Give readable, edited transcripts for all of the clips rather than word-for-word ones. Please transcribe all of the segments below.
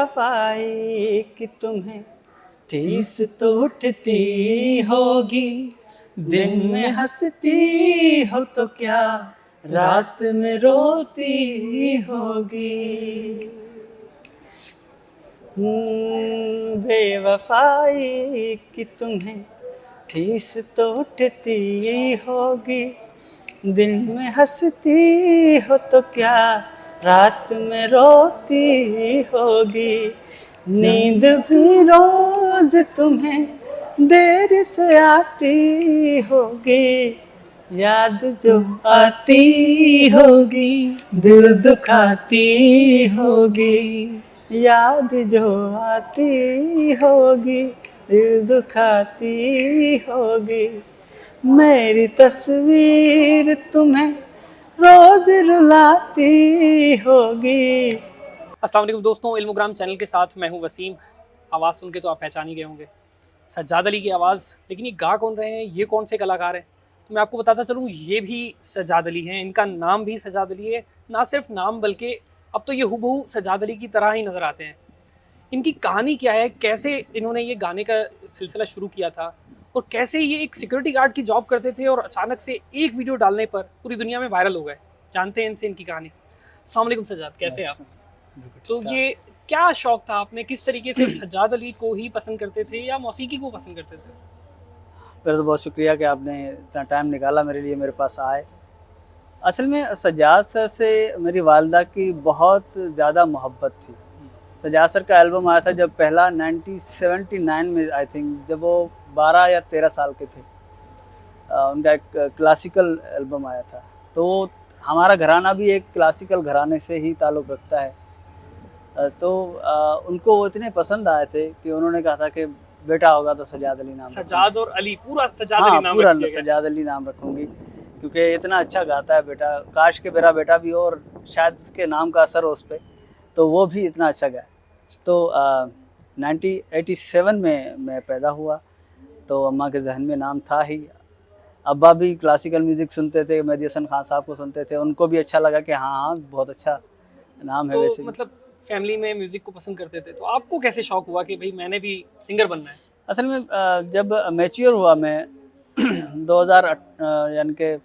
बेवफाई कि तुम्हें ठेस तो उठती होगी, दिन में हंसती हो तो क्या रात में रोती होगी। बेवफाई कि तुम्हें ठेस तो उठती होगी, दिन में हंसती हो तो क्या रात में रोती होगी। नींद भी रोज तुम्हें देर से आती होगी, याद जो आती होगी दिल दुखाती होगी। याद जो आती होगी दिल दुखाती होगी। मेरी तस्वीर तुम्हें रोज रुलाती होगी। अस्सलाम वालेकुम दोस्तों, इल्मोग्राम चैनल के साथ मैं हूं वसीम। आवाज़ सुन के तो आप पहचान ही गए होंगे, सज्जाद अली की आवाज़। लेकिन ये गा कौन रहे हैं, ये कौन से कलाकार हैं, तो मैं आपको बताता चलूँ, ये भी सज्जाद अली हैं। इनका नाम भी सज्जाद अली है। ना सिर्फ नाम, बल्कि अब तो ये हूबहू सज्जाद अली की तरह ही नज़र आते हैं। इनकी कहानी क्या है, कैसे इन्होंने ये गाने का सिलसिला शुरू किया था, और कैसे ये एक सिक्योरिटी गार्ड की जॉब करते थे और अचानक से एक वीडियो डालने पर पूरी दुनिया में वायरल हो गए। जानते हैं इनसे इनकी कहानी। अस्सलाम वालेकुम सज्जाद, कैसे हैं आप? तो ये क्या शौक था, आपने किस तरीके से सज्जाद अली को ही पसंद करते थे या मौसीकी को पसंद करते थे? फिर तो बहुत शुक्रिया कि आपने इतना टाइम निकाला मेरे लिए, मेरे पास आए। असल में सज्जाद सर से मेरी वालदा की बहुत ज़्यादा मोहब्बत थी। सज्जाद सर का एल्बम आया था जब पहला 1979 में, आई थिंक, जब वो 12 या 13 साल के थे। उनका एक क्लासिकल एल्बम आया था। तो हमारा घराना भी एक क्लासिकल घराने से ही ताल्लुक़ रखता है। तो उनको वो इतने पसंद आए थे कि उन्होंने कहा था कि बेटा होगा तो सज्जाद अली नाम सज्जाद और अली, पूरा सज्जाद हाँ, अली नाम पूरा रख दिया गया। सज्जाद अली नाम रखूँगी, क्योंकि इतना अच्छा गाता है बेटा। काश के मेरा बेटा भी हो और शायद उसके नाम का असर हो उस पर, तो वो भी इतना अच्छा गाए। तो 1987 में मैं पैदा हुआ, तो अम्मा के जहन में नाम था ही। अब्बा भी क्लासिकल म्यूज़िक सुनते थे, मेहदी हसन खान साहब को सुनते थे। उनको भी अच्छा लगा कि हाँ, बहुत अच्छा नाम है। तो वैसे मतलब फैमिली में म्यूजिक को पसंद करते थे, तो आपको कैसे शौक हुआ कि भाई मैंने भी सिंगर बनना है? असल में जब मैच्योर हुआ मैं 2000 यानी कि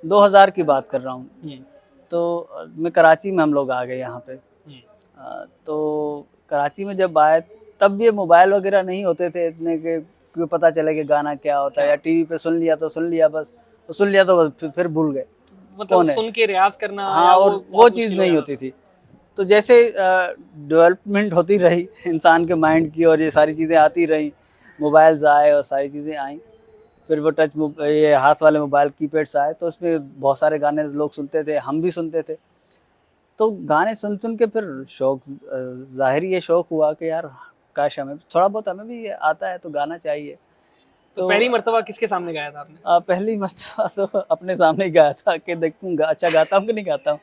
2000 की बात कर रहा हूँ। तो मैं कराची में हम लोग आ गए यहाँ पे। तो कराची में जब आए तब ये मोबाइल वगैरह नहीं होते थे इतने के क्यों पता चले कि गाना क्या होता है, या टीवी पे सुन लिया तो सुन लिया, बस तो सुन लिया तो फिर भूल गए मतलब कौन है। सुन के रियाज करना हाँ, या और वो वो बहुत चीज़ मुश्किल हो नहीं जाता होती था? थी। तो जैसे डेवलपमेंट होती रही इंसान के माइंड की, और ये सारी चीज़ें आती रहीं, मोबाइल्स आए और सारी चीज़ें आईं, फिर वो ये हाथ वाले मोबाइल कीपैड्स आए, तो उसमें बहुत सारे गाने लोग सुनते थे, हम भी सुनते थे। तो गाने सुन सुन के फिर शौक, ज़ाहिर ये शौक हुआ कि यार काश हमें थोड़ा बहुत, हमें भी आता है तो गाना चाहिए। तो पहली मर्तबा किसके सामने गाया था आपने? पहली मर्तबा तो अपने सामने ही गाया था कि देखूँगा अच्छा गाता हूँ कि नहीं गाता हूँ।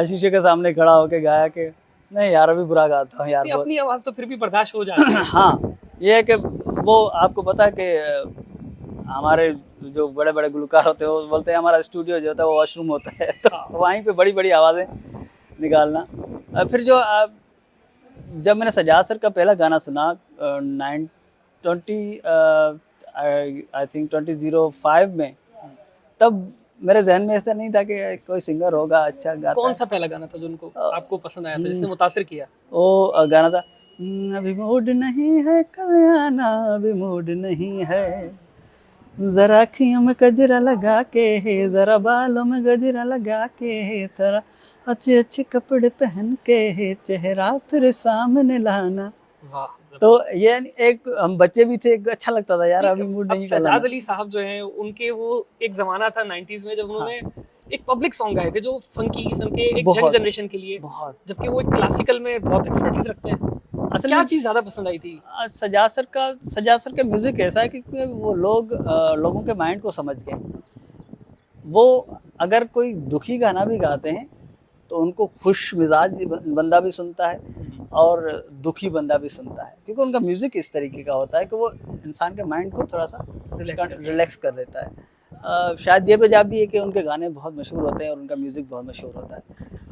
शीशे के सामने खड़ा होके गाया कि नहीं यार, अभी बुरा गाता हूँ यार नहीं, बहुत। अपनी आवाज तो फिर भी बर्दाश्त हो जाती है। हाँ, ये है कि वो आपको पता है कि हमारे जो बड़े-बड़े गुलकार होते हैं वो बोलते हैं हमारा स्टूडियो जो होता है वो वॉशरूम होता है, तो हाँ। वहीं पे बड़ी-बड़ी आवाज़ें निकालना। फिर जो जब मैंने सज्जाद सर का पहला गाना सुना आई थिंक 2005 में, तब मेरे ज़हन में ऐसा नहीं था कि कोई सिंगर होगा अच्छा गाता कौन है। सा पहला गाना था जो उनको अ, आपको पसंद आया था, जिसने मुतासिर किया? वो गाना था, अभी मूड नहीं है कल आना, अभी मूड नहीं है, ज़रा अखियों में गजरा लगा के, ज़रा बालों में गजरा लगा के, थोड़ा अच्छे-अच्छे कपड़े पहन के, चेहरा फिर सामने लाना। वाह, तो जबरदस्त। ये एक हम बच्चे भी थे, अच्छा लगता था यार, नहीं, अभी मूड अब नहीं कल सज्जाद आना। अली साहब जो हैं, उनके वो एक ज़माना था 90s में जब हाँ, उन्होंने एक पब्लिक सॉन्ग गाए थे जो फंकी किस्म के, एक यंग बहुत, जनरेशन के लिए, बहुत। जबकि वो एक क्लासिकल में बहुत एक्सपर्टीज रखते हैं। तो असल क्या में चीज़ ज़्यादा पसंद आई थी? सज्जाद सर का म्यूज़िक ऐसा है कि वो लोगों के माइंड को समझ गए। वो अगर कोई दुखी गाना भी गाते हैं तो उनको खुश मिजाज बंदा भी सुनता है और दुखी बंदा भी सुनता है, क्योंकि उनका म्यूज़िक इस तरीके का होता है कि वो इंसान के माइंड को थोड़ा सा रिलैक्स करता है। रिलैक्स कर देता है। शायद ये वजह भी है कि उनके गाने बहुत मशहूर होते हैं और उनका म्यूज़िक बहुत मशहूर होता है।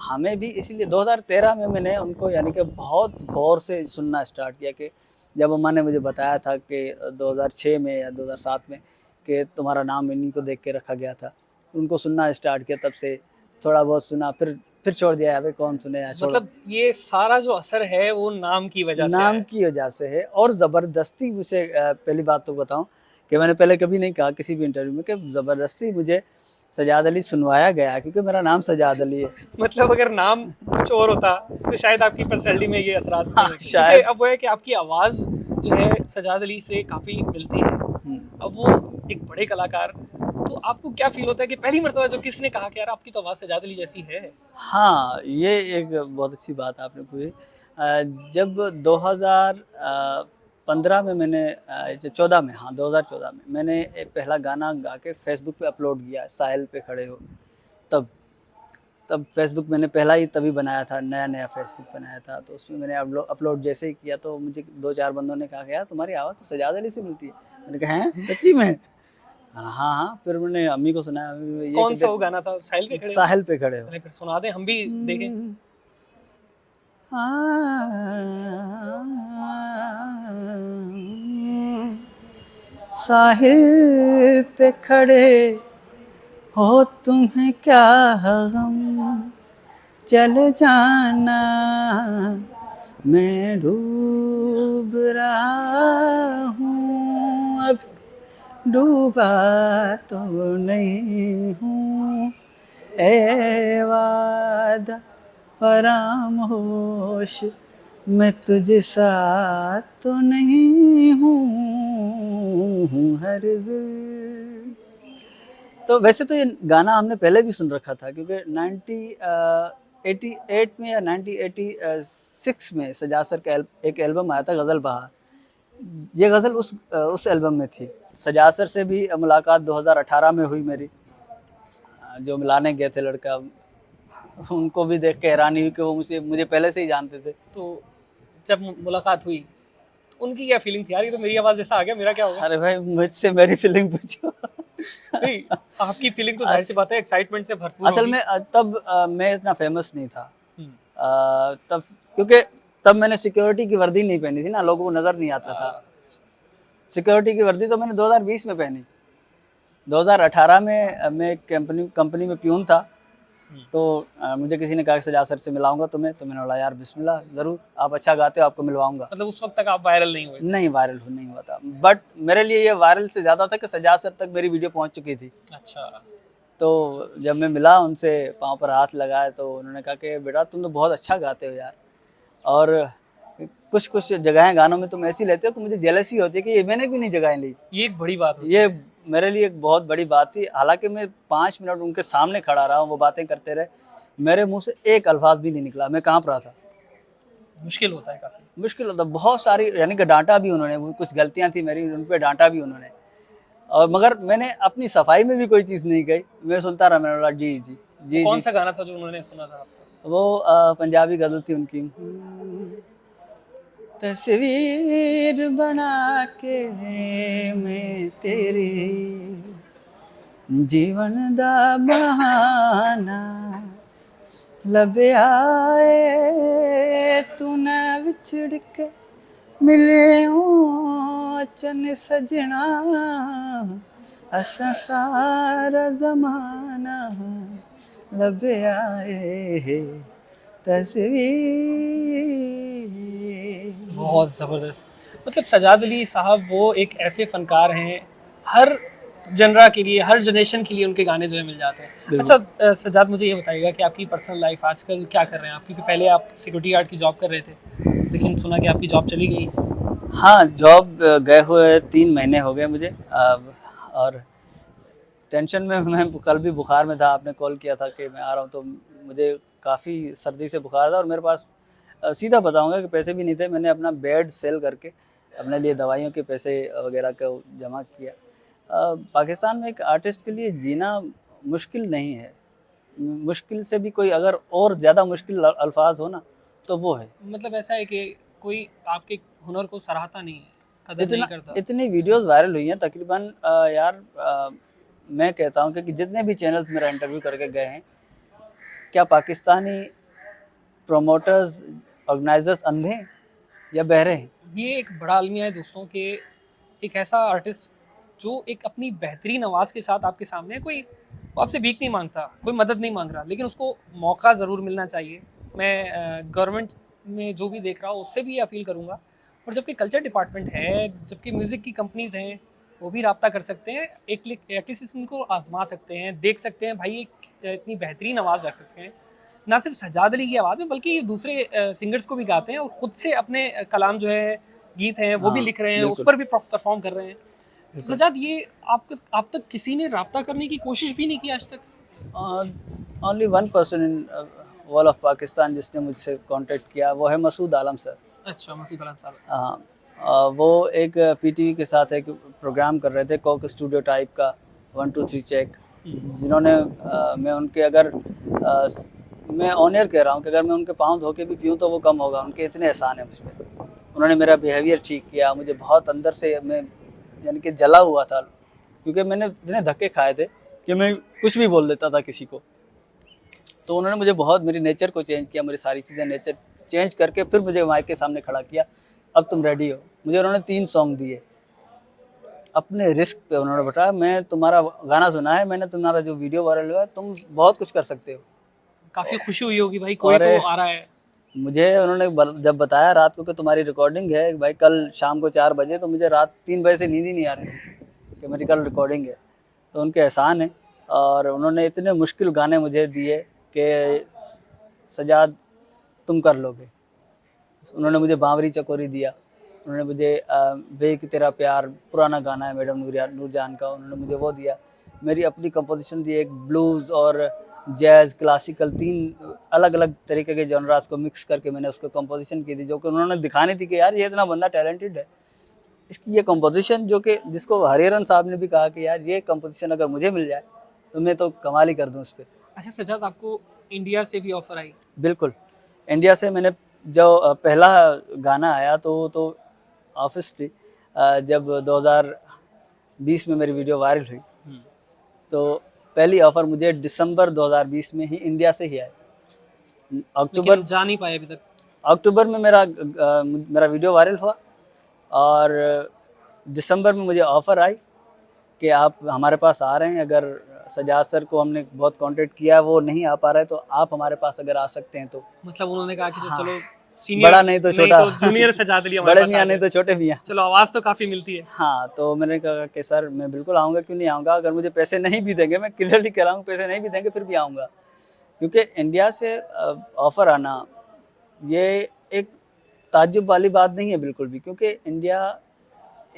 हमें भी इसीलिए 2013 में मैंने उनको यानी कि बहुत गौर से सुनना स्टार्ट किया कि जब अम्मा ने मुझे बताया था कि 2006 में या 2007 में कि तुम्हारा नाम इन्हीं को देख के रखा गया था। उनको सुनना स्टार्ट किया, तब से थोड़ा बहुत सुना, फिर छोड़ दिया, अबे कौन सुने यार, छोड़ो। मतलब ये सारा जो असर है वो नाम की वजह से नाम है। की वजह से है और ज़बरदस्ती मुझे पहली बात तो बताऊँ कि मैंने पहले कभी नहीं कहा किसी भी इंटरव्यू में कि ज़बरदस्ती मुझे सजाद अली सुनवाया गया क्योंकि मेरा नाम सजाद अली है। मतलब अगर नाम कुछ और होता तो शायद आपकी पर्सनैलिटी में ये असरात हाँ, नहीं होते, क्योंकि शायद। अब वो है कि आपकी आवाज़ जो है सजाद अली से काफ़ी मिलती है। हुँ। अब वो एक बड़े कलाकार, तो आपको क्या फील होता है कि पहली मर्तबा जब किसी ने कहा कि यार आपकी तो आवाज़ सजाद अली जैसी है? हाँ, ये एक बहुत अच्छी बात आपने पूछी। जब 2015 में मैंने 14 में, हाँ 2014 में मैंने एक पहला गाना गा के फ़ेसबुक पे अपलोड किया, साहिल पे खड़े हो, तब तब फ़ेसबुक मैंने पहला ही तभी बनाया था, नया-नया फ़ेसबुक बनाया था, तो उसमें मैंने अपलोड जैसे ही किया तो मुझे 2-4 बंदों ने कहा कि यार तुम्हारी आवाज़ तो सजाद अली से मिलती है। मैंने कहा हैं? सच्ची में? हाँ, हाँ, फिर मैंने अम्मी को सुनाया, अम्मी ये कि कौन सा देख वो गाना था, साहिल पे खड़े हो? साहिल पे खड़े हो। अरे फिर सुना दें, हम भी देखें। साहिल पे खड़े हो तुम्हें क्या गम, चल जाना मैं डूब रहा हूँ, अब डूबा तो नहीं हूँ, ए वादा फरामोश मैं तुझ साथ तो नहीं हूँ हरगिज़। तो वैसे तो ये गाना हमने पहले भी सुन रखा था क्योंकि 88 में या 1986 में सजाद सर का एक एल्बम आया था गज़ल बहार। ये गज़ल उस एल्बम में थी। सजाद सर से भी मुलाकात 2018 में हुई मेरी। जो मिलाने गए थे लड़का, उनको भी देख के हैरानी हुई कि वो मुझे पहले से ही जानते थे। तो जब मुलाकात हुई तो उनकी क्या फीलिंग थी? यार ये तो मेरी आवाज़ जैसा आ गया, मेरा क्या होगा? अरे भाई मुझसे मेरी फीलिंग पूछो। नहीं, आपकी फीलिंग तो ज़ाहिर सी बात है एक्साइटमेंट से भरपूर असल होगी। में तब मैं इतना फेमस नहीं था। हुँ। तब क्योंकि तब मैंने सिक्योरिटी की वर्दी नहीं पहनी थी ना, लोगों को नज़र नहीं आता था। सिक्योरिटी की वर्दी तो मैंने 2020 में पहनी। 2018 में मैं एक कंपनी में प्यून था, तो मुझे किसी ने कहा कि सजाद सर से मिलाऊँगा तुम्हें, तो मैंने बोला यार बिस्मिल्लाह ज़रूर, आप अच्छा गाते हो, आपको मिलवाऊँगा। मतलब उस वक़्त तक आप वायरल नहीं हुए थे। नहीं नहीं हुआ था, बट मेरे लिए ये वायरल से ज़्यादा था कि सजाद सर तक मेरी वीडियो पहुँच चुकी थी। अच्छा। तो जब मैं मिला उनसे, पाँव पर हाथ लगाया, तो उन्होंने कहा कि बेटा तुम तो बहुत अच्छा गाते हो यार, और कुछ-कुछ जगहें गानों में तुम ऐसी लेते हो कि मुझे जेलसी होती है कि ये मैंने भी नहीं जगहें ली। ये एक बड़ी बात होती ये है। मेरे लिए एक बहुत बड़ी बात थी। हालाँकि मैं 5 मिनट उनके सामने खड़ा रहा, वो बातें करते रहे, मेरे मुँह से एक अल्फ़ाज़ भी नहीं निकला, मैं काँप रहा था। मुश्किल होता है काफ़ी। मुश्किल होता, बहुत सारी यानी कि डाँटा भी उन्होंने, वो कुछ गलतियाँ थी मेरी, उन पे डाँटा भी उन्होंने, और मगर मैंने अपनी सफाई में भी कोई चीज़ नहीं कही, मैं सुनता रहा, मैंने बोला जी, जी, वो जी, जी। कौन-सा गाना था जो उन्होंने सुना था आपको? वो पंजाबी गज़ल थी उनकी। तस्वीर बना के मैं तेरी जीवन दा बहाना लभे आए तू ना विछड़ के मिले हो चन सजना असा सारा ज़माना लभे आए तस्वीर। बहुत ज़बरदस्त। मतलब सजाद अली साहब वो एक ऐसे फ़नकार हैं, हर जनरा के लिए, हर जनरेशन के लिए उनके गाने जो है मिल जाते हैं। बिल्कुल। अच्छा सज्जाद मुझे ये बताइएगा कि आपकी पर्सनल लाइफ़ आजकल क्या कर रहे हैं आप? क्योंकि पहले आप सिक्योरिटी गार्ड की जॉब कर रहे थे, लेकिन सुना कि आपकी जॉब चली गई। हाँ, जॉब गए हुए 3 महीने हो गए मुझे, और टेंशन में मैं कल भी बुखार में था, आपने कॉल किया था कि मैं आ रहा हूँ, तो मुझे काफ़ी सर्दी से बुखार था और मेरे पास सीधा बताऊँगा कि पैसे भी नहीं थे। मैंने अपना बेड सेल करके अपने लिए दवाइयों के पैसे वग़ैरह को जमा किया। पाकिस्तान में एक आर्टिस्ट के लिए जीना मुश्किल नहीं है। मुश्किल से भी कोई अगर और ज़्यादा मुश्किल अल्फ़ाज़ हो ना, तो वो है। मतलब ऐसा है कि कोई आपके हुनर को सराहता नहीं है, कदर नहीं इतना करता। इतनी वीडियोज़ वायरल हुई हैं तकरीबन, यार मैं कहता हूँ कि जितने भी चैनल्स मेरा इंटरव्यू करके गए हैं, क्या पाकिस्तानी प्रोमोटर्स, ऑर्गेनाइजर्स अंधे हैं या बहरे हैं? ये एक बड़ा अलमिया है दोस्तों कि एक ऐसा आर्टिस्ट जो एक अपनी बेहतरीन आवाज़ के साथ आपके सामने है, कोई वो आपसे भीख नहीं मांगता, कोई मदद नहीं मांग रहा, लेकिन उसको मौका ज़रूर मिलना चाहिए। मैं गवर्नमेंट में जो भी देख रहा हूँ उससे भी ये अपील करूँगा। और जबकि कल्चर डिपार्टमेंट है, जबकि म्यूज़िक की कंपनीज़ हैं, वो भी राब्ता कर सकते हैं, एक क्लिक आर्टिस्ट इनको आजमा सकते हैं, देख सकते हैं भाई ये इतनी बेहतरीन आवाज़ रखते हैं, ना सिर्फ सज्जाद अली की आवाज़ में बल्कि ये दूसरे सिंगर्स को भी गाते हैं और ख़ुद से अपने कलाम जो है, गीत हैं वो भी हाँ, लिख रहे हैं, उस बिल्कुल। पर भी परफॉर्म कर रहे हैं। तो सज्जाद, ये आप तक किसी ने राब्ता करने की कोशिश भी नहीं की आज तक? Only one person in wall of Pakistan जिसने मुझसे कांटेक्ट किया, वो है मसूद आलम सर। अच्छा, मसूद आलम साहब। हाँ, वो एक पीटीवी के साथ एक प्रोग्राम कर रहे थे, कोक स्टूडियो टाइप का, 1 2 3 चेक, जिन्होंने मैं उनके अगर मैं ऑन एयर कह रहा हूँ कि अगर मैं उनके पाँव धो के भी पीऊँ तो वो कम होगा, उनके इतने एहसान है मुझ पर। उन्होंने मेरा बिहेवियर ठीक किया, मुझे बहुत अंदर से मैं यानी कि जला हुआ था, क्योंकि मैंने इतने धक्के खाए थे कि मैं कुछ भी बोल देता था किसी को। तो उन्होंने मुझे बहुत मेरी नेचर को चेंज किया, मेरी सारी चीज़ें नेचर चेंज करके फिर मुझे माइक के सामने खड़ा किया, अब तुम रेडी हो। मुझे उन्होंने 3 सॉन्ग दिए, अपने रिस्क पे उन्होंने बताया, मैं तुम्हारा गाना सुना है मैंने, तुम्हारा जो वीडियो वायरल हुआ है, तुम बहुत कुछ कर सकते हो। काफ़ी खुशी हुई होगी भाई, कोई और तो आ रहा है। मुझे उन्होंने जब बताया रात को कि तुम्हारी रिकॉर्डिंग है भाई कल शाम को 4 बजे, तो मुझे रात 3 बजे से नींद ही नहीं आ रही थी कि मेरी कल रिकॉर्डिंग है। तो उनके एहसान है, और उन्होंने इतने मुश्किल गाने मुझे दिए कि सजाद तुम कर लोगे। उन्होंने मुझे बावरी चकोरी दिया, उन्होंने मुझे वे कि तेरा प्यार पुराना गाना है मैडम नूरजान का, उन्होंने मुझे वो दिया। मेरी अपनी कंपोजिशन दी, एक ब्लूज़ और जैज़ क्लासिकल 3 अलग-अलग तरीके के जॉनरास को मिक्स करके मैंने उसको कंपोजिशन की थी, जो कि उन्होंने दिखानी थी कि यार ये इतना बंदा टैलेंटेड है। इसकी ये कंपोजिशन जो कि जिसको हरिहरन साहब ने भी कहा कि यार ये कंपोजिशन अगर मुझे मिल जाए तो मैं तो कमाल ही कर दूँ उस पे। अच्छा सज्जाद, आपको इंडिया से भी ऑफर आई? बिल्कुल, इंडिया से मैंने जो पहला गाना आया तो ऑब्वियसली जब 2020 में मेरी वीडियो वायरल हुई, तो पहली ऑफ़र मुझे दिसंबर 2020 में ही इंडिया से ही आई। लेकिन जा नहीं पाए अभी तक। अक्टूबर में मेरा वीडियो वायरल हुआ, और दिसंबर में मुझे ऑफ़र आई कि आप हमारे पास आ रहे हैं, अगर सजाद सर को हमने बहुत कांटेक्ट किया, वो नहीं आ पा रहे, तो आप हमारे पास अगर आ सकते हैं तो। मतलब उन्होंने कहा कि हाँ, चलो सीनियर बड़ा नहीं तो छोटा, जूनियर सज्जाद अली हमारे बड़े पास आ मियाँ नहीं गए। तो छोटे मियाँ। चलो आवाज़ तो काफ़ी मिलती है। हाँ, तो मैंने कहा कि सर मैं बिल्कुल आऊँगा, क्यों नहीं आऊँगा, अगर मुझे पैसे नहीं भी देंगे, मैं क्लियरली कह रहा हूँ पैसे नहीं भी देंगे फिर भी आऊँगा। क्योंकि इंडिया से ऑफ़र आना ये एक ताज्जुब वाली बात नहीं है बिल्कुल भी, क्योंकि इंडिया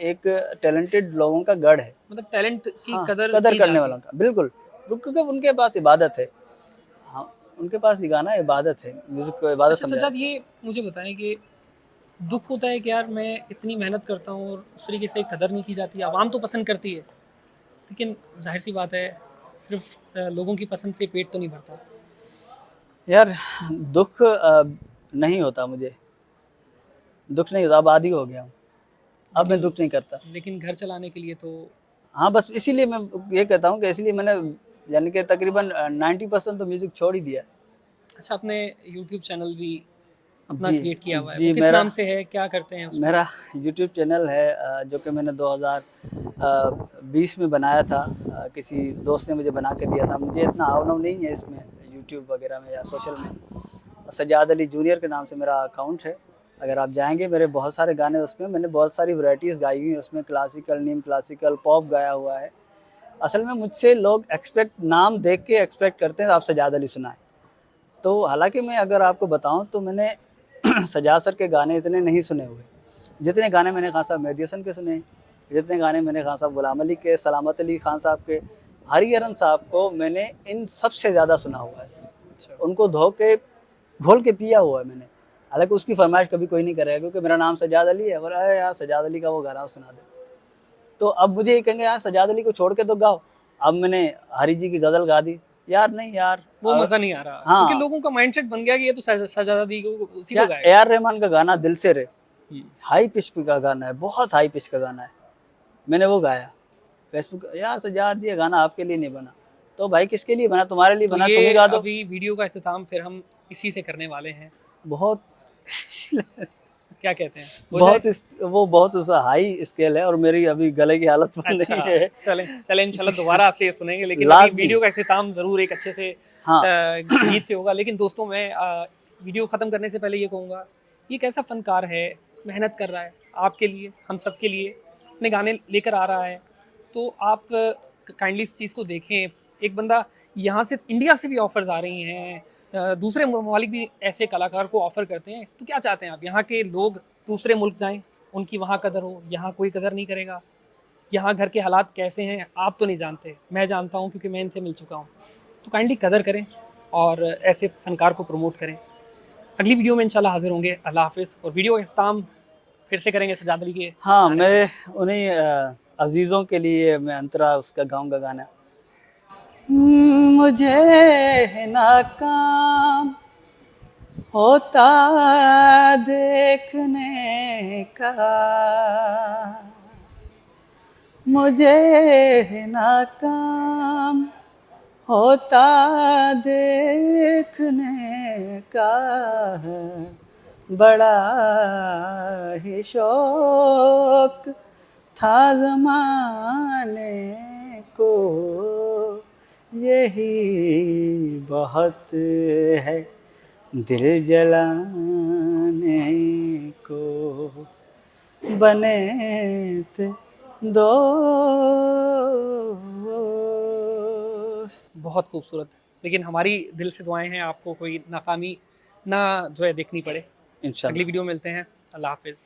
एक टैलेंटेड लोगों का गढ़ है। मतलब टैलेंट की हाँ, कदर कदर की करने जाती वालों है। का, बिल्कुल। क्योंकि उनके पास इबादत है। हाँ, उनके पास ये गाना इबादत है, म्यूज़िक को इबादत अच्छा समझा सज्जाद, है। ये मुझे बताएं कि दुख होता है कि यार मैं इतनी मेहनत करता हूँ और उस तरीके से कदर नहीं की जाती। आवाम तो पसंद करती है, लेकिन जाहिर सी बात है सिर्फ लोगों की पसंद से पेट तो नहीं भरता। यार दुःख नहीं होता मुझे, दुःख नहीं होता, अब आदी हो गया हूँ। अब मैं दुःख नहीं करता। लेकिन घर चलाने के लिए तो हाँ, बस इसीलिए मैं ये कहता हूँ कि इसलिए मैंने यानी कि तकरीबन 90% तो म्यूज़िक छोड़ ही दिया। अच्छा, आपने यूट्यूब चैनल भी अपना जी, क्रिएट किया हुआ है, वो जी, किस नाम से है, क्या करते हैं उसमें? मेरा यूट्यूब चैनल है जो कि मैंने 2020 में बनाया था। किसी दोस्त ने मुझे बना के दिया था। मुझे इतना अनुभव नहीं है इसमें, यूट्यूब वगैरह में या सोशल में। सज्जाद अली जूनियर के नाम से मेरा अकाउंट है। अगर आप जाएँगे, मेरे बहुत सारे गाने उसमें, मैंने बहुत सारी वैराइटीज़ गाई हुई हैं उसमें, क्लासिकल, नीम क्लासिकल, पॉप गाया हुआ है। असल में मुझसे लोग नाम देख के एक्सपेक्ट करते हैं आप सज्जाद अली सुनाएँ। तो हालाँकि मैं अगर आपको बताऊँ तो मैंने सज्जाद सर के गाने इतने नहीं सुने हुए। जितने गाने मैंने खान साहब मेहदी हसन के सुने, जितने गाने मैंने खान साहब गुलाम अली के, सलामत अली खान साहब के, हरिहरन साहब को मैंने इन सबसे ज़्यादा सुना हुआ है। अच्छा, उनको धो के, घोल के पिया हुआ है मैंने। हालाँकि उसकी फ़रमाइश कभी कोई नहीं करेगा, क्योंकि मेरा नाम सज्जाद अली है, बोला अरे यार सज्जाद अली का वो गाना सुना दे। तो अब मुझे ये कहेंगे यार सज्जाद अली को छोड़ के तो गाओ। अब मैंने हरी जी की गज़ल गा दी। यार नहीं यार, वो मज़ा नहीं आ रहा क्योंकि हाँ, लोगों का माइंडसेट बन गया कि ये तो सज्जाद अली को उसी या को गाएगा। ए आर रहमान का गाना दिल से रे, हाई पिच का गाना है, बहुत हाई पिच का गाना है। मैंने वो गाया। फेसबुक यार सजाद ये गाना आपके लिए नहीं बना, तो भाई किसके लिए बना? तुम्हारे लिए तो बना, तुम ही ये गा दो। अभी वीडियो का इख्तिताम फिर हम इसी से करने वाले हैं, बहुत क्या कहते हैं, हो जाए? बहुत वो बहुत उसका हाई स्केल है और मेरी अभी गले की हालत सुन अच्छा, नहीं है। चलें चलें इंशाल्लाह दोबारा आपसे ये सुनेंगे, लेकिन अभी लाजमी। वीडियो का इख्तिताम ज़रूर एक अच्छे से हाँ गीत से होगा। लेकिन दोस्तों मैं वीडियो ख़त्म करने से पहले ये कहूँगा, ये कैसा फ़नकार है, मेहनत कर रहा है आपके लिए, हम सब के लिए, अपने गाने लेकर आ रहा है, तो आप काइंडली इस चीज़ को देखें। एक बंदा यहाँ से, इंडिया से भी ऑफ़र्स आ रही हैं, दूसरे ममालिक भी ऐसे कलाकार को ऑफ़र करते हैं, तो क्या चाहते हैं आप? यहाँ के लोग दूसरे मुल्क जाएँ, उनकी वहाँ कदर हो, यहाँ कोई कदर नहीं करेगा। यहाँ घर के हालात कैसे हैं आप तो नहीं जानते, मैं जानता हूँ क्योंकि मैं इनसे मिल चुका हूँ। तो काइंडली कदर करें और ऐसे फ़नकार को प्रमोट करें। अगली वीडियो में इंशाल्लाह हाज़िर होंगे। अल्लाह हाफ़िज़। और वीडियो का इख्तिताम फिर से करेंगे सजाद अली के हाँ, गाने से। मैं उन्हीं अजीज़ों के लिए मैं अंतरा उसका गाऊंगा गाना। मुझे नाकाम होता देखने का, मुझे नाकाम होता देखने का बड़ा ही शौक था ज़माने को, यही बहुत है दिल जलाने को, बने थे दोस्त। बहुत खूबसूरत। लेकिन हमारी दिल से दुआएं हैं आपको कोई नाकामी ना जो है देखनी पड़े। अगली इंशाल्लाह। वीडियो में मिलते हैं। अल्लाह हाफ़िज़।